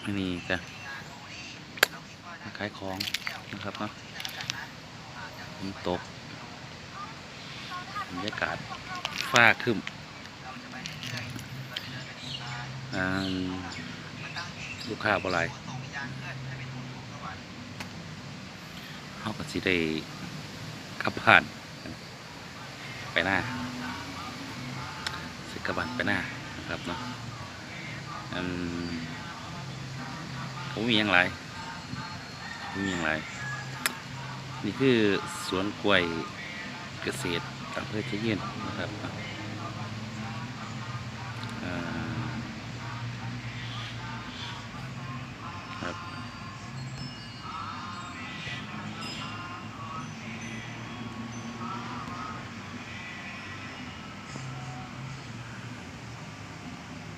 อันนี้จะขายของนะครับเนาะฝนตกบรรยากาศฟ้าครึ้มลูกค้าบ่หลายเขาก็สิได้กลับบ้านไปหน้าสิกลับบ้านไปหน้านะครับเนาะผมมีอย่างไรนี่คือสวนกล้วยเกษตรอำเภอเชียงยืนนะครับครับ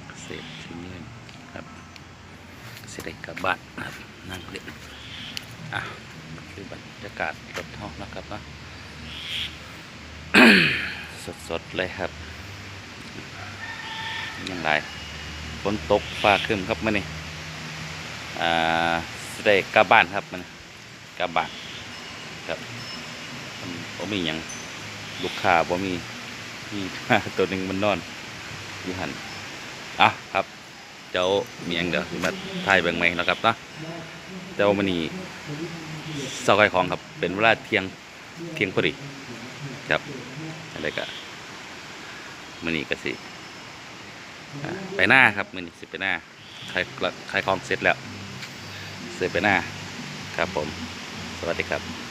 เกษตรเชียงยืนครับเสด็จกลับบ้านครับนั่งเล่นคือบรรยากาศรถท้องนะครับเนาะ สดๆเลยครับยังไงฝนตกฟ้าครึ้มครับมื่อนี้ได้กลับบ้านครับมันกลับบ้านครับผมมีอย่างลูกค้าผมมีตัวหนึ่งมันนอนอยู่หันครับเจ้าเมียงเดี๋ยวมาถ่ายเบิ่งไหมนะครับเนาะเจ้ามันนี่เสาไฟของครับเป็นเวลาเที่ยงพอดีครับอะไรก็มันนี่ก็สิไปหน้าครับมันนี่สิไปหน้าขายของเสร็จแล้วเสร็จไปหน้าครับผมสวัสดีครับ